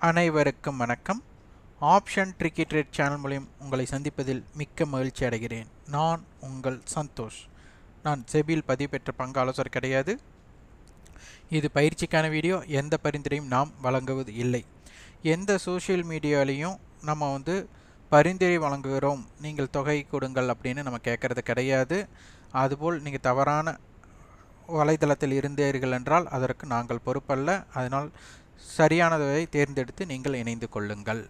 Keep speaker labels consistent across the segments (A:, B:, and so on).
A: அனைவருக்கும் வணக்கம். Option tricky trade channel மூலம் உங்களை சந்திப்பதில் மிக்க மகிழ்ச்சி அடைகிறேன். நான் உங்கள் சந்தோஷ். நான் செபியில் பதிவு பெற்ற பங்கு ஆலோசகர் கிடையாது. இது பயிற்சிக்கான வீடியோ. எந்த பரிந்துரையும் நாம் வழங்குவது இல்லை. எந்த சோஷியல் மீடியாலையும் நம்ம பரிந்துரை வழங்குகிறோம், நீங்கள் தொகை கொடுங்கள் அப்படின்னு நம்ம கேட்கறது கிடையாது. அதுபோல் நீங்கள் தவறான வலைதளத்தில் இருந்தீர்கள் என்றால் அதற்கு நாங்கள் பொறுப்பல்ல. அதனால் சரியானதை தேர்ந்தெடுத்து நீங்கள் இணைந்து கொள்ளுங்கள்.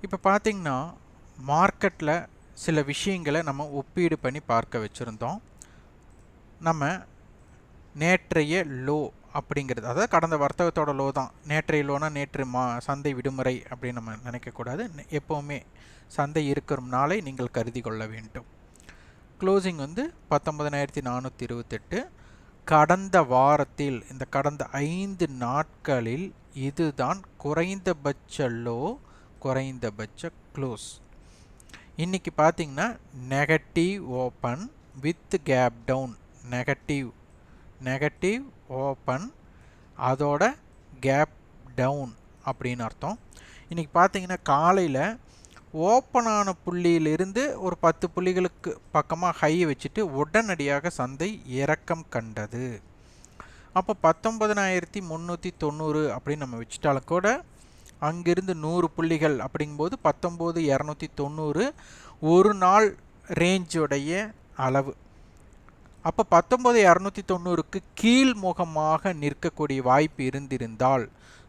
A: இப்போ பார்த்தீங்கன்னா மார்க்கெட்டில் சில விஷயங்களை நம்ம ஒப்பீடு பண்ணி பார்க்க வச்சுருந்தோம். நம்ம நேற்றைய லோ அப்படிங்கிறது, அதாவது கடந்த வர்த்தகத்தோட லோ தான். நேற்றைய லோனா நேற்று சந்தை விடுமுறை அப்படின்னு நம்ம நினைக்கக்கூடாது. எப்போவுமே சந்தை இருக்கிற நாளை நீங்கள் கருதி கொள்ள வேண்டும். க்ளோசிங் 19,428. கடந்த வாரத்தில் இந்த கடந்த 5 நாட்களில் இதுதான் குறைந்தபட்ச லோ, குறைந்தபட்ச க்ளோஸ். இன்னைக்கு பார்த்தீங்கன்னா negative open with gap down. Negative open அதோட கேப் டவுன் அப்படின்னு அர்த்தம். இன்னைக்கு பார்த்தீங்கன்னா காலையில் ஓப்பனான புள்ளியிலிருந்து ஒரு 10 புள்ளிகளுக்கு பக்கமாக ஹை வச்சுட்டு உடனடியாக சந்தை இறக்கம் கண்டது. அப்போ 19,390 அப்படின்னு நம்ம வச்சுட்டாலும் கூட அங்கிருந்து 100 புள்ளிகள் அப்படிங்கும்போது 19,290 ஒரு நாள் ரேஞ்சுடைய அளவு. அப்போ 19,290க்கு கீழ்முகமாக நிற்கக்கூடிய வாய்ப்பு இருந்திருந்தால்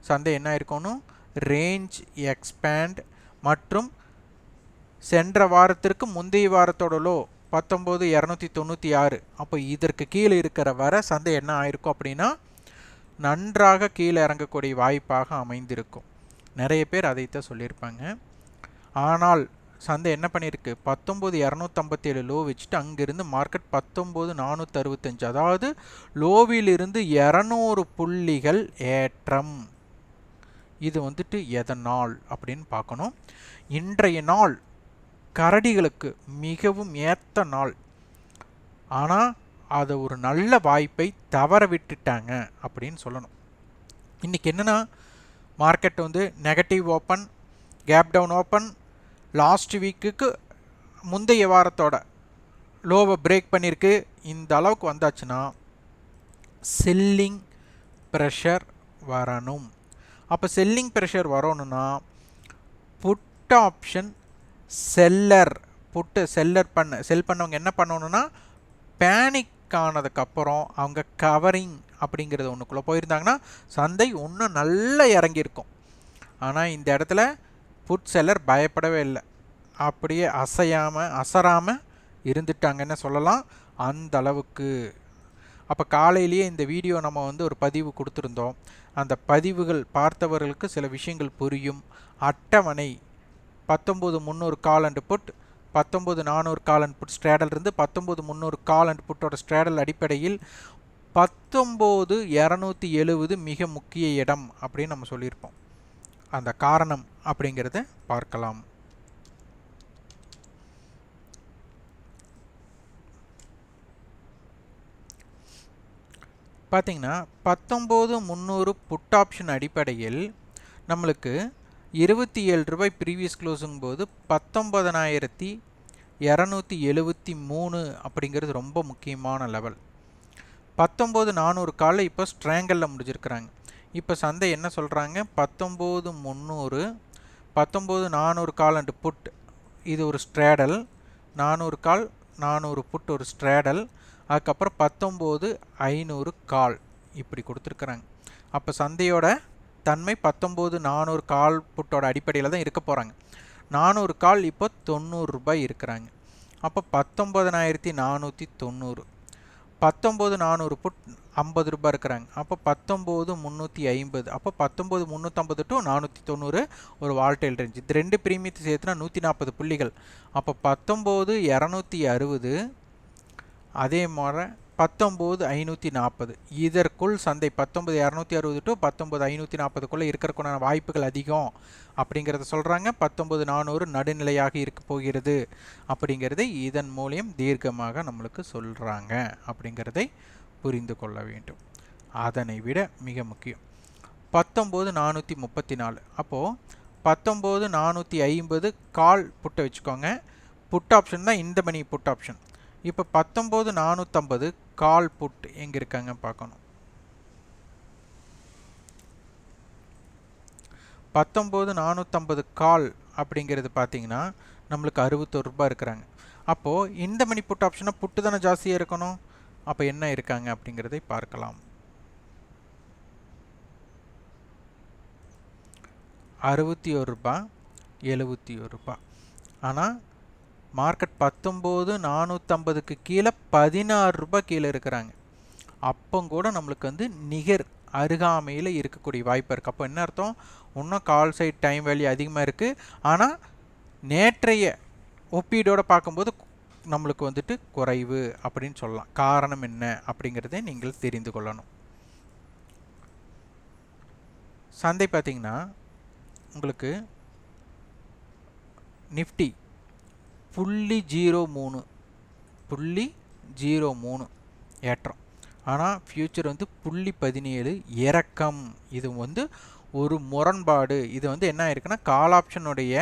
A: சந்தை என்ன இருக்கணும், ரேஞ்ச் எக்ஸ்பேண்ட் மற்றும் சென்ற வாரத்திற்கு முந்தைய வாரத்தோட லோ 19,296. அப்போ இதற்கு கீழே இருக்கிற வர சந்தை என்ன ஆயிருக்கும் அப்படின்னா நன்றாக கீழே இறங்கக்கூடிய வாய்ப்பாக அமைந்திருக்கும். நிறைய பேர் அதைத்தான் சொல்லியிருப்பாங்க. ஆனால் சந்தை என்ன பண்ணியிருக்கு, 19,257 லோ வச்சுட்டு அங்கிருந்து மார்க்கெட் 19,465, அதாவது லோவிலிருந்து 200 புள்ளிகள் ஏற்றம். இது எதனால் அப்படின்னு பார்க்கணும். இன்றைய நாள் கரடிகளுக்கு மிகவும் ஏற்ற நாள். ஆனால் அதை ஒரு நல்ல வாய்ப்பை தவற விட்டுட்டாங்க அப்படின்னு சொல்லணும். இன்றைக்கி என்னென்னா market negative open, gap down open, last வீக்குக்கு முந்தைய வாரத்தோட லோவை பிரேக் பண்ணியிருக்கு. இந்த அளவுக்கு வந்தாச்சுன்னா செல்லிங் ப்ரெஷர் வரணும். அப்போ செல்லிங் ப்ரெஷர் வரணும்னா புட் ஆப்ஷன் செல் பண்ணவங்க என்ன பண்ணணும்னா பேனிக் ஆனதுக்கப்புறம் அவங்க கவரிங் அப்படிங்கிறது ஒன்றுக்குள்ளே போயிருந்தாங்கன்னா சந்தை இன்னும் நல்லா இறங்கியிருக்கும். ஆனால் இந்த இடத்துல புட் செல்லர் பயப்படவே இல்லை, அப்படியே அசராமல் இருந்துட்டாங்கன்னு சொல்லலாம் அந்த அளவுக்கு. அப்போ காலையிலேயே இந்த வீடியோ நம்ம ஒரு பதிவு கொடுத்துருந்தோம். அந்த பதிவுகள் பார்த்தவர்களுக்கு சில விஷயங்கள் புரியும். அட்டவணை 19,300 call and put, 19,400 call and put straddle இருந்து 19,300 கால் அண்ட் புட்டோட ஸ்ட்ராடல் அடிப்படையில் 19,270 மிக முக்கிய இடம் அப்படின்னு நம்ம சொல்லியிருப்போம். அந்த காரணம் அப்படிங்கிறத பார்க்கலாம். பார்த்தீங்கன்னா 19,300 புட் ஆப்ஷன் அடிப்படையில் நம்மளுக்கு 27 ரூபாய் ப்ரீவியஸ் க்ளோஸுங்கும் போது 19,273 அப்படிங்கிறது ரொம்ப முக்கியமான லெவல். 19,400 காலில் இப்போ ஸ்ட்ராங்கலில் முடிஞ்சிருக்கிறாங்க. இப்போ சந்தை என்ன சொல்கிறாங்க, 19,300 19,400 கால் அண்டு புட் இது ஒரு ஸ்ட்ராடல், 400 கால் 400 புட் ஒரு ஸ்ட்ராடல், அதுக்கப்புறம் 19,500 கால் இப்படி கொடுத்துருக்குறாங்க. அப்போ சந்தையோட தன்மை 19,400 கால் புட்டோட அடிப்படையில் தான் இருக்க போகிறாங்க. 400 கால் இப்போ 90 ரூபாய் இருக்கிறாங்க. அப்போ 19,490, 19,400 புட் 50 ரூபாய் இருக்கிறாங்க. அப்போ 19,350, அப்போ 19,350 டு 490 ஒரு வால்டைல் ரேஞ்ச். இது ரெண்டு பிரீமியத்தை சேர்த்துனா 140 புள்ளிகள். அப்போ 19,260, அதே மாதிரி 19,540. இதற்குள் சந்தை 19,260 டு 19,540க்குள்ளே இருக்கிறதுக்குண்டான வாய்ப்புகள் அதிகம் அப்படிங்கிறத சொல்கிறாங்க. 19,400 நடுநிலையாக இருக்க போகிறது அப்படிங்கிறதை இதன் மூலியம் தீர்க்கமாக நம்மளுக்கு சொல்கிறாங்க அப்படிங்கிறதை புரிந்து கொள்ள வேண்டும். அதனை விட மிக முக்கியம் 19434. அப்போது 19450 கால் புட்டை வச்சுக்கோங்க. புட் ஆப்ஷன் தான் இந்த மணி புட் ஆப்ஷன். இப்போ 19450 கால் புட் எங்கே இருக்காங்க பார்க்கணும். 19450 கால் அப்படிங்கிறது பார்த்தீங்கன்னா நம்மளுக்கு 61 ரூபாய் இருக்கிறாங்க. அப்போது இந்த மணி புட் ஆப்ஷனை புட்டு தானே ஜாஸ்தியாக இருக்கணும். அப்போ என்ன இருக்காங்க அப்படிங்கிறதை பார்க்கலாம். 61 ரூபாய், 71 ரூபாய். ஆனால் மார்க்கெட் 19450க்கு கீழே 16 ரூபாய் கீழே இருக்கிறாங்க. அப்போ கூட நம்மளுக்கு வந்து நிகர் அருகாமையில் இருக்கக்கூடிய வாய்ப்பு இருக்குது. அப்போ என்ன அர்த்தம், இன்னும் கால் சைட் டைம் வேல்யூ அதிகமாக இருக்குது. ஆனால் நேற்றைய ஒப்பீடோடு பார்க்கும்போது நம்மளுக்கு வந்துட்டு குறைவு அப்படின்னு சொல்லலாம். காரணம் என்ன அப்படிங்கிறதை நீங்கள் தெரிந்து கொள்ளணும். சந்தை பார்த்திங்கன்னா உங்களுக்கு நிஃப்டி 0.03 ஏற்றம். ஆனால் ஃபியூச்சர் வந்து 0.17 இறக்கம். இது வந்து ஒரு முரண்பாடு. இது வந்து என்ன ஆயிருக்குன்னா கால் ஆப்ஷனுடைய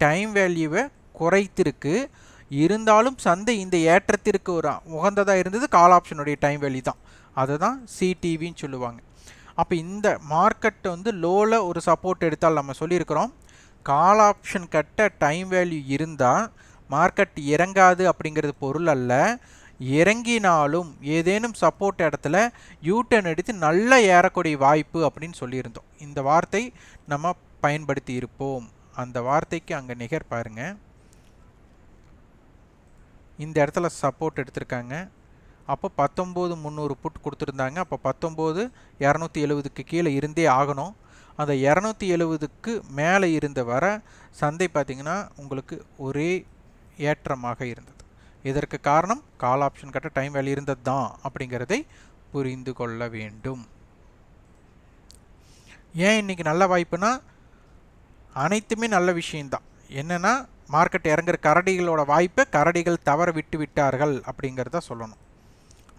A: டைம் வேல்யூவை குறைத்திருக்கு. இருந்தாலும் சந்தை இந்த ஏற்றத்திற்கு ஒரு உகந்ததாக இருந்தது கால் ஆப்ஷனுடைய டைம் வேல்யூ தான். அதை தான் சிடிவின்னு சொல்லுவாங்க. அப்போ இந்த மார்க்கெட் வந்து லோவில் ஒரு சப்போர்ட் எடுத்தால் நம்ம சொல்லியிருக்கிறோம், கால் ஆப்ஷன் கட்ட டைம் வேல்யூ இருந்தால் மார்க்கெட் இறங்காது அப்படிங்கிறது பொருள் அல்ல. இறங்கினாலும் ஏதேனும் சப்போர்ட் இடத்துல யூட்டர்ன் எடுத்து நல்லா ஏறக்கூடிய வாய்ப்பு அப்படின்னு சொல்லியிருந்தோம். இந்த வார்த்தை நம்ம பயன்படுத்தி இருப்போம். அந்த வார்த்தைக்கு அங்கே நிகர் பாருங்க. இந்த இடத்துல சப்போர்ட் எடுத்திருக்காங்க. அப்போ 19300 புட் கொடுத்துருந்தாங்க. அப்போ 19270க்கு கீழே இருந்தே ஆகணும். அந்த 270க்கு மேலே இருந்த வர சந்தை பார்த்திங்கன்னா உங்களுக்கு ஒரே ஏற்றமாக இருந்தது. இதற்கு காரணம் கால் ஆப்ஷன் கட்ட டைம் வேல்யூ இருந்தது தான் அப்படிங்கிறதை புரிந்து கொள்ள வேண்டும். ஏன் இன்னைக்கு நல்ல வாய்ப்புனா அனைத்துமே நல்ல விஷயம்தான். என்னென்னா மார்க்கெட் இறங்குற கரடிகளோட வாய்ப்பை கரடிகள் தவற விட்டு விட்டார்கள் அப்படிங்கிறத சொல்லணும்.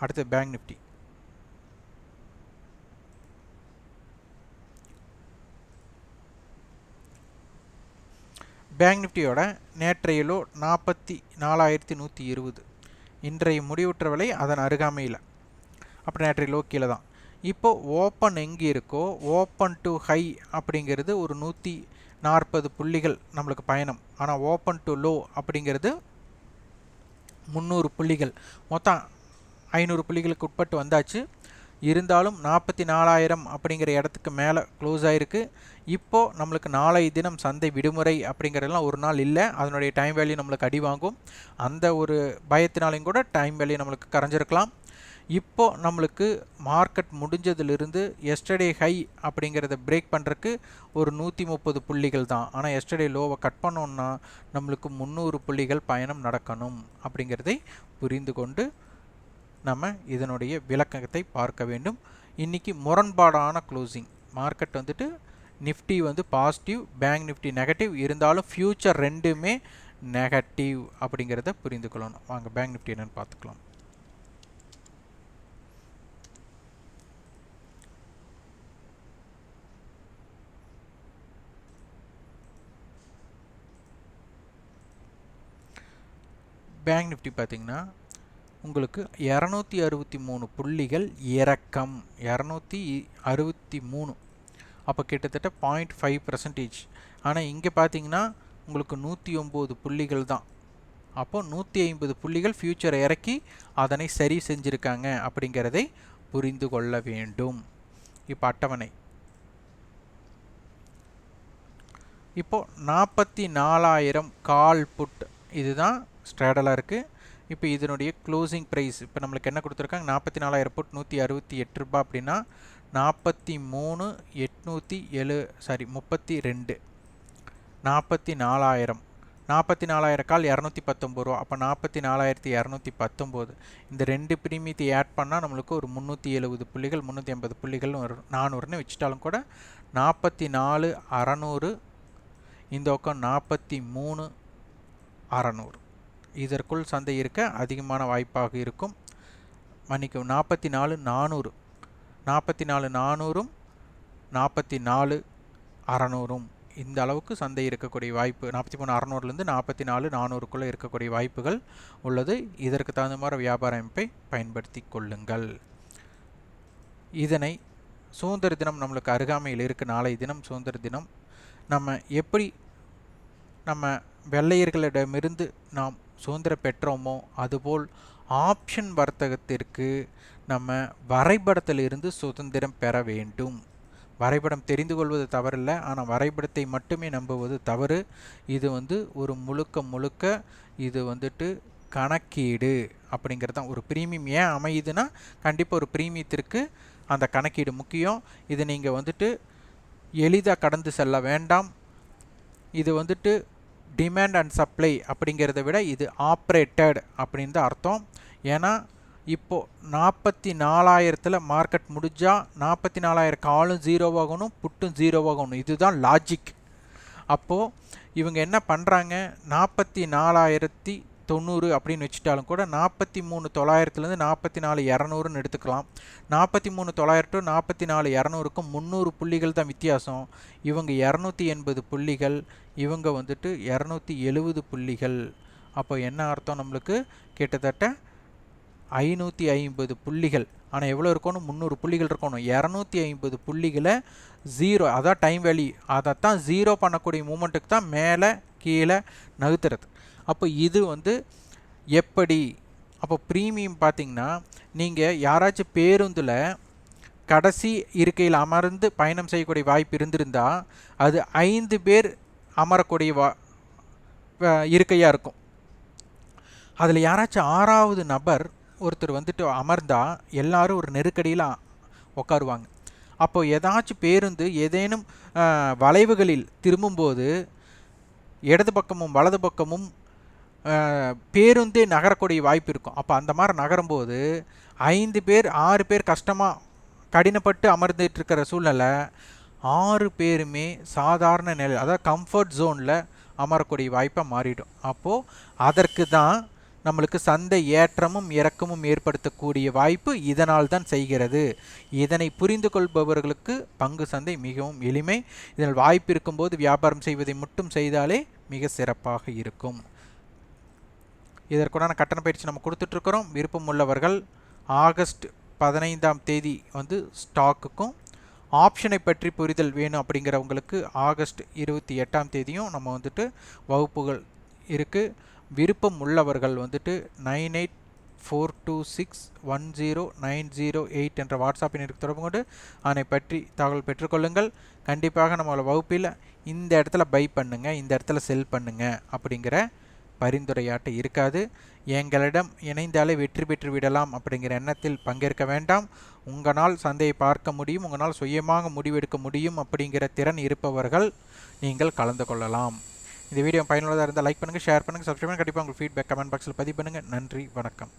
A: அடுத்து பேங்க் நிஃப்டி. பேங்க் நிஃப்டியோட நேற்றைய லோ 44,120. இன்றைய முடிவுற்ற விலை அதன் அருகாமையில். அப்புறம் நேற்றைய லோ கீழே தான். இப்போது ஓப்பன் எங்கே இருக்கோ ஓப்பன் டு ஹை அப்படிங்கிறது ஒரு 140 புள்ளிகள் நம்மளுக்கு பயணம். ஆனால் ஓப்பன் டு லோ அப்படிங்கிறது 300 புள்ளிகள். மொத்தம் 500 புள்ளிகளுக்கு உட்பட்டு வந்தாச்சு. இருந்தாலும் 44,000 அப்படிங்கிற இடத்துக்கு மேலே க்ளோஸ் ஆகிருக்கு. இப்போது நம்மளுக்கு நாளை தினம் சந்தை விடுமுறை அப்படிங்கிறதெல்லாம் ஒரு நாள் இல்லை. அதனுடைய டைம் வேல்யூ நம்மளுக்கு அடி வாங்கும். அந்த ஒரு பயத்தினாலையும் கூட டைம் வேல்யூ நம்மளுக்கு கரைஞ்சிருக்கலாம். இப்போது நம்மளுக்கு மார்க்கெட் முடிஞ்சதிலிருந்து எஸ்டர்டே ஹை அப்படிங்கிறத பிரேக் பண்ணுறதுக்கு ஒரு 130 புள்ளிகள் தான். ஆனால் எஸ்டர்டே லோவை கட் பண்ணோன்னா நம்மளுக்கு 300 புள்ளிகள் பயணம் நடக்கணும். அப்படிங்கிறதை புரிந்து கொண்டு நம்ம இதனுடைய விளக்கத்தை பார்க்க வேண்டும். இன்றைக்கி முரண்பாடான க்ளோசிங். மார்க்கெட் வந்துட்டு நிஃப்டி வந்து பாசிட்டிவ், பேங்க் நிஃப்டி நெகட்டிவ். இருந்தாலும் ஃபியூச்சர் ரெண்டுமே நெகட்டிவ் அப்படிங்கிறத புரிந்து கொள்ளணும். வாங்க பேங்க் நிஃப்டி என்னன்னு பார்த்துக்கலாம். பேங்க் நிஃப்டி பார்த்திங்கன்னா உங்களுக்கு 263 புள்ளிகள் இறக்கம். 263. அப்போ கிட்டத்தட்ட 0.5%. ஆனால் இங்கே பார்த்தீங்கன்னா உங்களுக்கு 109 புள்ளிகள் தான். அப்போது 150 புள்ளிகள் ஃபியூச்சரை இறக்கி அதனை சரி செஞ்சுருக்காங்க அப்படிங்கிறதை புரிந்து கொள்ள வேண்டும். இப்போ அட்டவணை. இப்போது 44,000 கால் புட் இதுதான் ஸ்ட்ராடலாக இருக்குது. இப்போ இதனுடைய க்ளோசிங் ப்ரைஸ் இப்போ நம்மளுக்கு என்ன கொடுத்துருக்காங்க, 44,000 புட் 168 ரூபா அப்படின்னா 32 44,000 கால் 219 ரூபா. அப்போ 44,219. இந்த ரெண்டு பிரீமியத்தை ஆட் பண்ணால் நம்மளுக்கு ஒரு 370 புள்ளிகள் 380 புள்ளிகள் 400ன்னு வச்சுட்டாலும் கூட 44,600. இந்த பக்கம் 43,600. இதற்குள் சந்தை இருக்க அதிகமான வாய்ப்பாக இருக்கும். மன்னிக்கவும் 44,400. 44,400ம் 44,600 இந்த அளவுக்கு சந்தை இருக்கக்கூடிய வாய்ப்பு 43,600லேருந்து 44,400க்குள்ளே இருக்கக்கூடிய வாய்ப்புகள் உள்ளது. இதற்கு தகுந்த மாதிரி வியாபார அமைப்பை பயன்படுத்தி கொள்ளுங்கள். இதனை சுதந்திர தினம் நம்மளுக்கு அருகாமையில் இருக்குது. நாளை தினம் சுதந்திர தினம். நம்ம எப்படி நம்ம வெள்ளையர்களிடமிருந்து நாம் சுதந்திரம் பெற்றோமோ அதுபோல் ஆப்ஷன் வர்த்தகத்திற்கு நம்ம வரைபடத்திலிருந்து சுதந்திரம் பெற வேண்டும். வரைபடம் தெரிந்து கொள்வது தவறில்லை, ஆனால் வரைபடத்தை மட்டுமே நம்புவது தவறு. இது ஒரு முழுக்க இது கணக்கீடு அப்படிங்கிறது தான். ஒரு பிரீமியம் ஏன் அமையுதுன்னா கண்டிப்பாக ஒரு பிரீமியத்திற்கு அந்த கணக்கீடு முக்கியம். இது நீங்கள் எளிதாக கடந்து செல்ல வேண்டாம். இது டிமாண்ட் அண்ட் சப்ளை அப்படிங்கிறத விட இது ஆப்ரேட்டட் அப்படின்னு தான் அர்த்தம். ஏன்னா இப்போது 44,000 மார்க்கெட் முடிஞ்சால் 44,000 காலும் 0 ஆகணும், புட்டும் 0 ஆகணும். இதுதான் லாஜிக். அப்போது இவங்க என்ன பண்ணுறாங்க, 44,090 அப்படின்னு வச்சுட்டாலும் கூட 43,900லேருந்து 44,200ன்னு எடுத்துக்கலாம். 43,900 டு 44,200க்கும் 300 புள்ளிகள் தான் வித்தியாசம். இவங்க 280 புள்ளிகள், இவங்க 270 புள்ளிகள். அப்போ என்ன அர்த்தம், நம்மளுக்கு கிட்டத்தட்ட 550 புள்ளிகள். ஆனால் எவ்வளோ இருக்கணும், 300 புள்ளிகள் இருக்கணும். 250 புள்ளிகளை 0, அதான் டைம் வேல்யூ, அதைத்தான் 0 பண்ணக்கூடிய மூமெண்ட்டுக்கு தான் மேலே கீழே நகர்த்துறது. அப்போ இது எப்படி, அப்போ ப்ரீமியம் பார்த்திங்கன்னா நீங்கள் யாராச்சும் பேருந்தில் கடைசி இருக்கையில் அமர்ந்து பயணம் செய்யக்கூடிய வாய்ப்பு இருந்திருந்தால் அது 5 பேர் அமரக்கூடிய இருக்கையாக இருக்கும். அதில் யாராச்சும் 6வது நபர் ஒருத்தர் அமர்ந்தால் எல்லாரும் ஒரு நெருக்கடியில் உட்காருவாங்க. அப்போது ஏதாச்சும் பேருந்து ஏதேனும் வளைவுகளில் திரும்பும்போது இடது பக்கமும் வலது பக்கமும் பேருந்தே நகரக்கூடிய வாய்ப்பு இருக்கும். அப்போ அந்த மாதிரி நகரும்போது 5 பேர் 6 பேர் கஷ்டமாக கடினப்பட்டு அமர்ந்துட்டு இருக்கிற சூழ்நிலை 6 பேருமே சாதாரண நிலை, அதாவது கம்ஃபர்ட் ஜோனில் அமரக்கூடிய வாய்ப்பாக மாறிடும். அப்போது அதற்கு தான் நம்மளுக்கு சந்தை ஏற்றமும் இறக்கமும் ஏற்படுத்தக்கூடிய வாய்ப்பு இதனால் தான் செய்கிறது. இதனை புரிந்து கொள்பவர்களுக்கு பங்கு சந்தை மிகவும் எளிமை. இதனால் வாய்ப்பு இருக்கும்போது வியாபாரம் செய்வதை மட்டும் செய்தாலே மிக சிறப்பாக இருக்கும். இதற்குண்டான கட்டண பயிற்சி நம்ம கொடுத்துட்ருக்குறோம். விருப்பம் உள்ளவர்கள் ஆகஸ்ட் 15ஆம் தேதி ஸ்டாக்குக்கும் ஆப்ஷனை பற்றி புரிதல் வேணும் அப்படிங்கிறவங்களுக்கு ஆகஸ்ட் 28ஆம் தேதியும் நம்ம வகுப்புகள் இருக்குது. விருப்பம் உள்ளவர்கள் 9842610908 என்ற வாட்ஸ்அப் எண்ணிற்கு தொடர்பு கொண்டு அதனை பற்றி தகவல் பெற்றுக்கொள்ளுங்கள். கண்டிப்பாக நம்மளோட வகுப்பில் இந்த இடத்துல பை பண்ணுங்கள், இந்த இடத்துல செல் பண்ணுங்கள் அப்படிங்கிற பரிந்துரையாட்ட இருக்காது. எங்களிடம் இணைந்தாலே வெற்றி பெற்று விடலாம் அப்படிங்கிற எண்ணத்தில் பங்கேற்க வேண்டாம். உங்களால் சந்தையை பார்க்க முடியும், உங்களால் சுயமாக முடிவெடுக்க முடியும் அப்படிங்கிற திறன் இருப்பவர்கள் நீங்கள் கலந்து கொள்ளலாம். இந்த வீடியோ பயனுள்ளதாக இருந்தால் லைக் பண்ணுங்கள், ஷேர் பண்ணுங்கள், சப்ஸ்கிரைப் பண்ணுங்கள். கண்டிப்பாக உங்கள் ஃபீட்பேக் கமெண்ட் பாக்ஸில் பதிவு பண்ணுங்கள். நன்றி, வணக்கம்.